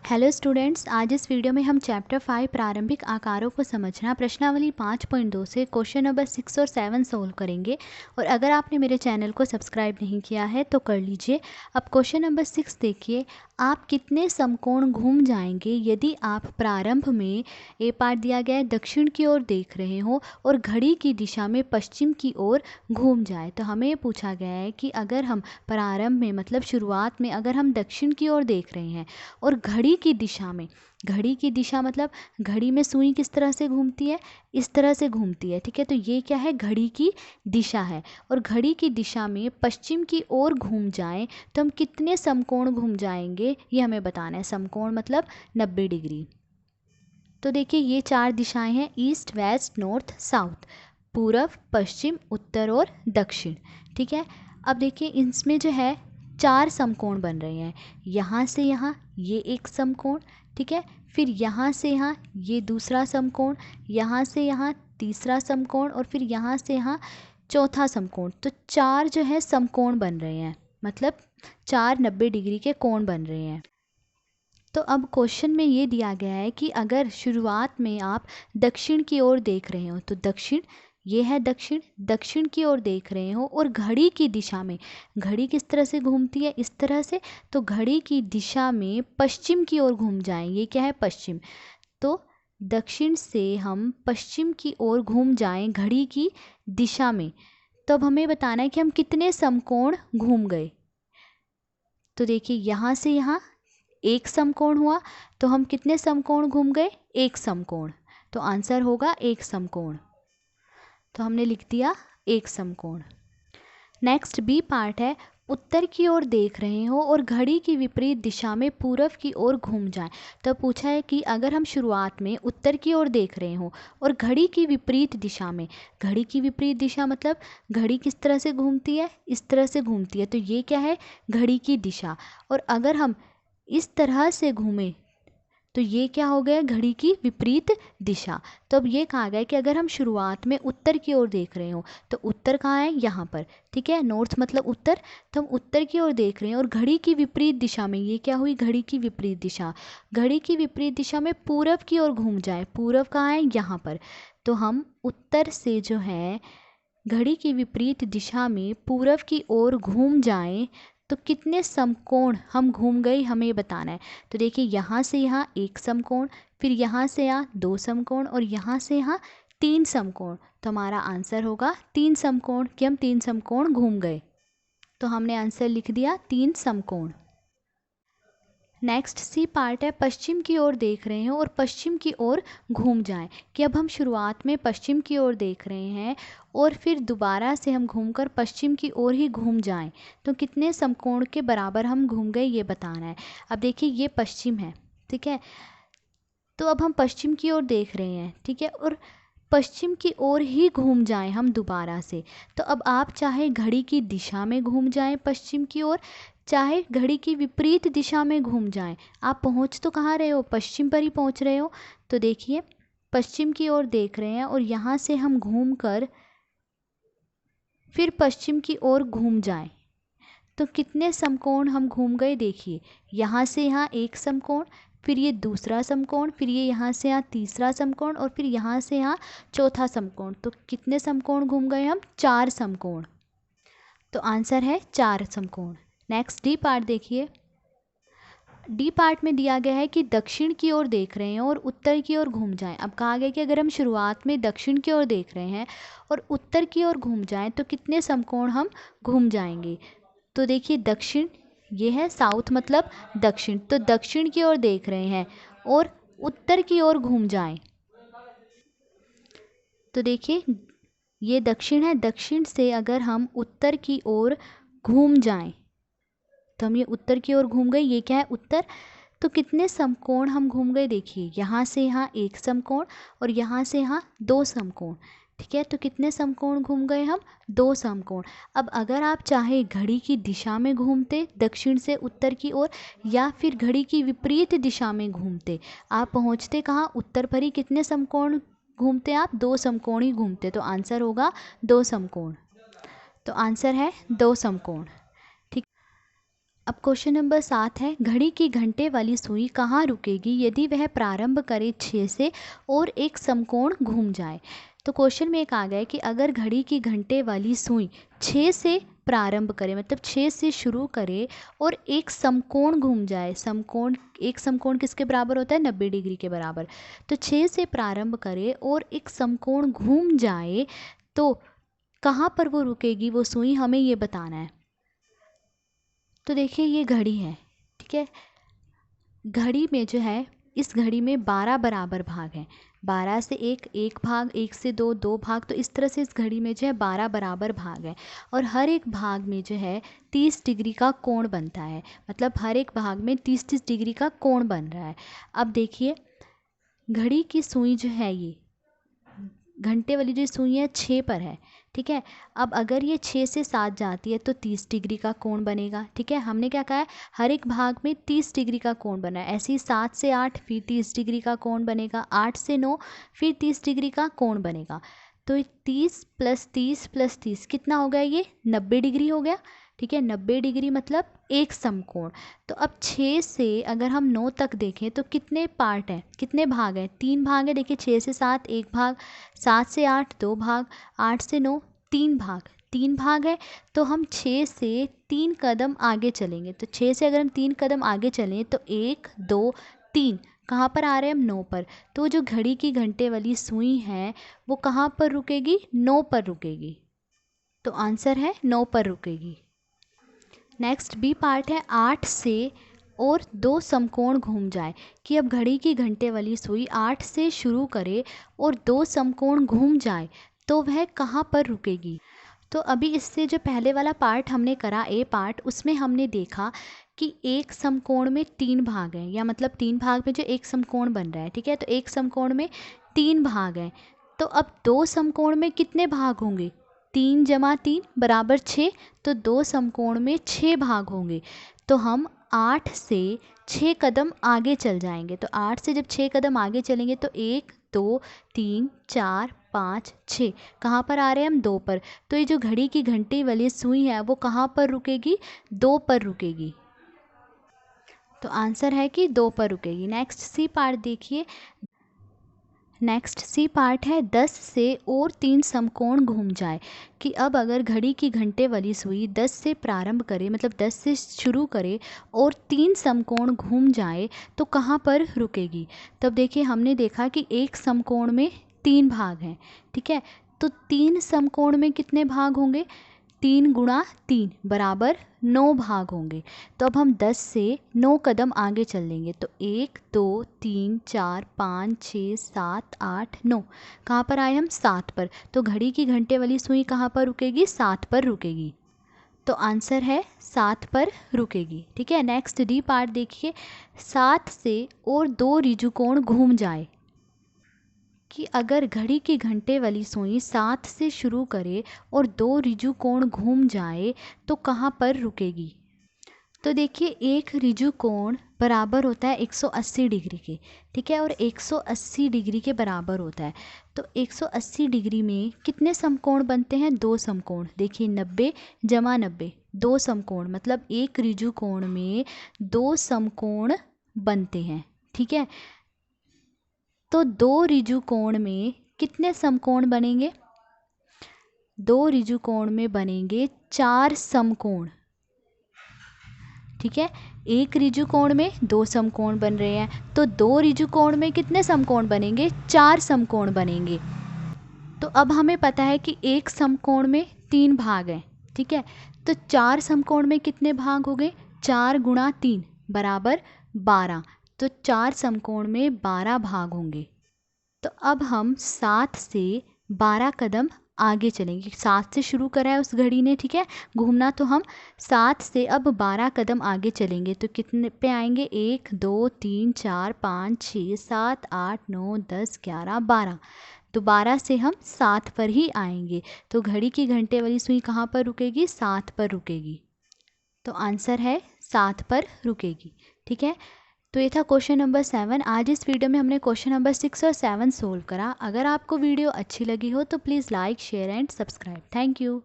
Hello students, आज इस video में हम चैप्टर 5 प्रारंभिक आकारों को समझना प्रश्नावली 5.2 से क्वेश्चन नंबर 6 और 7 सोल्व करेंगे। और अगर आपने मेरे चैनल को सब्सक्राइब नहीं किया है तो कर लीजिए। अब क्वेश्चन नंबर 6 देखिए, आप कितने समकोण घूम जाएंगे यदि आप प्रारंभ में ए पार्ट दिया गया है दक्षिण की ओर देख रहे हो और घड़ी की दिशा में पश्चिम की ओर घूम जाए। तो हमें ये पूछा गया है कि अगर हम प्रारंभ में मतलब शुरुआत में अगर हम दक्षिण की ओर देख रहे हैं और घड़ी की दिशा में, घड़ी की दिशा मतलब घड़ी में सुई किस तरह से घूमती है, इस तरह से घूमती है, ठीक है। तो ये क्या है, घड़ी की दिशा है। और घड़ी की दिशा में पश्चिम की ओर घूम जाएं तो हम कितने समकोण घूम जाएंगे ये हमें बताना है। समकोण मतलब 90 डिग्री। तो देखिए ये 4 दिशाएं हैं, ईस्ट वेस्ट नॉर्थ साउथ, पूर्व पश्चिम उत्तर और दक्षिण, ठीक है। अब देखिए इसमें जो है 4 समकोण बन रहे हैं। यहाँ से यहाँ ये एक समकोण, ठीक है, फिर यहाँ से यहाँ ये दूसरा समकोण, यहाँ से यहाँ तीसरा समकोण और फिर यहाँ से यहाँ चौथा समकोण। तो 4 जो है समकोण बन रहे हैं, मतलब 4 90 डिग्री के कोण बन रहे हैं। तो अब क्वेश्चन में ये दिया गया है कि अगर शुरुआत में आप दक्षिण की ओर देख रहे हो, तो दक्षिण ये है, दक्षिण दक्षिण की ओर देख रहे हो और घड़ी की दिशा में, घड़ी किस तरह से घूमती है, इस तरह से, तो घड़ी की दिशा में पश्चिम की ओर घूम जाएं। ये क्या है, पश्चिम। तो दक्षिण से हम पश्चिम की ओर घूम जाएं घड़ी की दिशा में, तो अब हमें बताना है कि हम कितने समकोण घूम गए। तो देखिए यहाँ से यहाँ एक समकोण हुआ, तो हम कितने समकोण घूम गए, एक समकोण। तो आंसर होगा एक समकोण। तो हमने लिख दिया एक समकोण। नेक्स्ट बी पार्ट है, उत्तर की ओर देख रहे हो और घड़ी की विपरीत दिशा में पूर्व की ओर घूम जाएं। तो पूछा है कि अगर हम शुरुआत में उत्तर की ओर देख रहे हो और घड़ी की विपरीत दिशा में, घड़ी की विपरीत दिशा मतलब घड़ी किस तरह से घूमती है, इस तरह से घूमती है, तो ये क्या है, घड़ी की दिशा। और अगर हम इस तरह से घूमें तो ये क्या हो गया, घड़ी की विपरीत दिशा। तो अब ये कहा गया कि अगर हम शुरुआत में उत्तर की ओर देख रहे हो, तो उत्तर कहाँ है, यहाँ पर, ठीक है, नॉर्थ मतलब उत्तर। तो हम उत्तर की ओर देख रहे हैं और घड़ी की विपरीत दिशा में, ये क्या हुई, घड़ी की विपरीत दिशा, घड़ी की विपरीत दिशा में पूरब की ओर घूम जाए। पूरब कहाँ है, यहाँ पर। तो हम उत्तर से जो है घड़ी की विपरीत दिशा में पूरब की ओर घूम जाएं तो कितने समकोण हम घूम गए, हमें बताना है। तो देखिए यहाँ से यहाँ एक समकोण, फिर यहाँ से यहाँ 2 समकोण और यहाँ से यहाँ 3 समकोण। तो हमारा आंसर होगा 3 समकोण, कि हम 3 समकोण घूम गए। तो हमने आंसर लिख दिया 3 समकोण। नेक्स्ट सी पार्ट है, पश्चिम की ओर देख रहे हैं और पश्चिम की ओर घूम जाएं। कि अब हम शुरुआत में पश्चिम की ओर देख रहे हैं और फिर दोबारा से हम घूमकर पश्चिम की ओर ही घूम जाएं तो कितने समकोण के बराबर हम घूम गए, ये बताना है। अब देखिए ये पश्चिम है, ठीक है, तो अब हम पश्चिम की ओर देख रहे हैं, ठीक है, और पश्चिम की ओर ही घूम जाएं हम दोबारा से। तो अब आप चाहे घड़ी की दिशा में घूम जाएं पश्चिम की ओर, चाहे घड़ी की विपरीत दिशा में घूम जाएं, आप पहुंच तो कहाँ रहे हो, पश्चिम पर ही पहुंच रहे हो। तो देखिए पश्चिम की ओर देख रहे हैं और यहाँ से हम घूम कर फिर पश्चिम की ओर घूम जाएं तो कितने समकोण हम घूम गए। देखिए यहाँ से यहाँ एक समकोण, फिर ये दूसरा समकोण, फिर ये यहाँ से यहाँ तीसरा समकोण और फिर यहाँ से यहाँ चौथा समकोण। तो कितने समकोण घूम गए हम, 4 समकोण। तो आंसर है 4 समकोण। नेक्स्ट डी पार्ट देखिए, डी पार्ट में दिया गया है कि दक्षिण की ओर देख रहे हैं और उत्तर की ओर घूम जाएं। अब कहा गया कि अगर हम शुरुआत में दक्षिण की ओर देख रहे हैं और उत्तर की ओर घूम जाएं तो कितने समकोण हम घूम जाएंगे। तो देखिए दक्षिण ये है, साउथ मतलब दक्षिण, तो दक्षिण की ओर देख रहे हैं और उत्तर की ओर घूम जाएं तो देखिए ये दक्षिण है, दक्षिण से अगर हम उत्तर की ओर घूम जाएं तो हम ये उत्तर की ओर घूम गए, ये क्या है, उत्तर। तो कितने समकोण हम घूम गए, देखिए यहाँ से यहाँ एक समकोण और यहाँ से यहाँ 2 समकोण, ठीक है। तो कितने समकोण घूम गए हम, 2 समकोण। अब अगर आप चाहे घड़ी की दिशा में घूमते दक्षिण से उत्तर की ओर या फिर घड़ी की विपरीत दिशा में घूमते, आप पहुँचते कहाँ, उत्तर पर ही। कितने समकोण घूमते आप, 2 समकोण ही घूमते। तो आंसर होगा 2 समकोण। तो आंसर है 2 समकोण। अब क्वेश्चन नंबर 7 है, घड़ी की घंटे वाली सुई कहाँ रुकेगी यदि वह प्रारंभ करे 6 से और एक समकोण घूम जाए। तो क्वेश्चन में एक आ गया है कि अगर घड़ी की घंटे वाली सुई 6 से प्रारंभ करे, मतलब 6 से शुरू करे और एक समकोण घूम जाए। समकोण, एक समकोण किसके बराबर होता है? 90 डिग्री के बराबर। तो 6 से प्रारंभ करे और एक समकोण घूम जाए तो कहाँ पर वो रुकेगी वो सुई, हमें ये बताना है। तो देखिए ये घड़ी है, ठीक है। घड़ी में जो है, इस घड़ी में 12 बराबर भाग हैं। 12 से एक भाग, 1 से 2 भाग। तो इस तरह से इस घड़ी में जो है 12 बराबर भाग हैं और हर एक भाग में जो है 30 डिग्री का कोण बनता है। मतलब हर एक भाग में 30-30 डिग्री का कोण बन रहा है। अब देखिए घड़ी की सुई जो है, ये घंटे वाली जो सुई है 6 पर है, ठीक है। अब अगर ये 6 से 7 जाती है तो 30 डिग्री का कोण बनेगा, ठीक है। हमने क्या कहा है? हर एक भाग में 30 डिग्री का कोण बना है। ऐसे ही 7 से 8 फिर 30 डिग्री का कोण बनेगा, 8 से 9 फिर 30 डिग्री का कोण बनेगा। तो 30 + 30 + 30 कितना हो गया? ये 90 डिग्री हो गया, ठीक है। 90 डिग्री मतलब एक समकोण। तो अब 6 से अगर हम 9 तक देखें तो कितने पार्ट हैं, कितने भाग हैं? 3 भाग हैं। देखिए 6 से 7 एक भाग, 7 से 8 2 भाग, 8 से 9 3 भाग, 3 भाग है। तो हम 6 से 3 कदम आगे चलेंगे। तो 6 से अगर हम 3 कदम आगे चलें तो 1 2 3 कहाँ पर आ रहे हैं हम? 9 पर। तो जो घड़ी की घंटे वाली सुई है वो कहाँ पर रुकेगी? 9 पर रुकेगी। तो आंसर है 9 पर रुकेगी। नेक्स्ट बी पार्ट है, 8 से और 2 समकोण घूम जाए। कि अब घड़ी की घंटे वाली सुई 8 से शुरू करे और 2 समकोण घूम जाए तो वह कहाँ पर रुकेगी। तो अभी इससे जो पहले वाला पार्ट हमने करा, ए पार्ट, उसमें हमने देखा कि एक समकोण में 3 भाग हैं, या मतलब 3 भाग में जो एक समकोण बन रहा है, ठीक है। तो एक समकोण में 3 भाग हैं। तो अब 2 समकोण में कितने भाग होंगे? 3 + 3 = 6। तो 2 समकोण में 6 भाग होंगे। तो हम 8 से 6 कदम आगे चल जाएंगे। तो 8 से जब 6 कदम आगे चलेंगे तो 1 2 3 4 5 6 कहाँ पर आ रहे हैं हम? 2 पर। तो ये जो घड़ी की घंटी वाली सुई है वो कहाँ पर रुकेगी? 2 पर रुकेगी। तो आंसर है कि 2 पर रुकेगी। नेक्स्ट सी पार्ट देखिए। नेक्स्ट सी पार्ट है, 10 से और 3 समकोण घूम जाए। कि अब अगर घड़ी की घंटे वाली सुई 10 से प्रारंभ करे, मतलब 10 से शुरू करे और 3 समकोण घूम जाए तो कहाँ पर रुकेगी। तब देखिए हमने देखा कि एक समकोण में 3 भाग हैं, ठीक है। तो 3 समकोण में कितने भाग होंगे? 3 × 3 = 9 भाग होंगे। तो अब हम 10 से 9 कदम आगे चल लेंगे। तो 1 2 3 4 5 6 7 8 9 कहाँ पर आए हम? 7 पर। तो घड़ी की घंटे वाली सुई कहाँ पर रुकेगी? 7 पर रुकेगी। तो आंसर है 7 पर रुकेगी, ठीक है। नेक्स्ट डी पार्ट देखिए। 7 से और 2 ऋजुकोण घूम जाए। कि अगर घड़ी की घंटे वाली सुई 7 से शुरू करे और 2 ऋजुकोण घूम जाए तो कहाँ पर रुकेगी। तो देखिए एक ऋजुकोण बराबर होता है 180 डिग्री के, ठीक है। और 180 डिग्री के बराबर होता है। तो 180 डिग्री में कितने समकोण बनते हैं? 2 समकोण। देखिए 90 + 90 2 समकोण, मतलब एक ऋजुकोण में 2 समकोण बनते हैं, ठीक है। तो 2 ऋजुकोण में कितने समकोण बनेंगे? 2 ऋजुकोण में बनेंगे 4 समकोण, ठीक है। एक ऋजुकोण में 2 समकोण बन रहे हैं। तो 2 ऋजुकोण में कितने समकोण बनेंगे? 4 समकोण बनेंगे। तो अब हमें पता है कि एक समकोण में 3 भाग हैं, ठीक है। तो 4 समकोण में कितने भाग हो गए? 4 × 3 = 12। तो 4 समकोण में 12 भाग होंगे। तो अब हम 7 से 12 कदम आगे चलेंगे। 7 से शुरू करा है उस घड़ी ने, ठीक है, घूमना। तो हम 7 से अब 12 कदम आगे चलेंगे तो कितने पे आएंगे? 1 2 3 4 5 6 7 8 9 10 11 12। तो 12 से हम 7 पर ही आएंगे। तो घड़ी की घंटे वाली सुई कहाँ पर रुकेगी? 7 पर रुकेगी। तो आंसर है 7 पर रुकेगी, ठीक है। तो ये था क्वेश्चन नंबर 7। आज इस वीडियो में हमने क्वेश्चन नंबर 6 और 7 सोल्व करा। अगर आपको वीडियो अच्छी लगी हो तो please like share and subscribe. Thank you.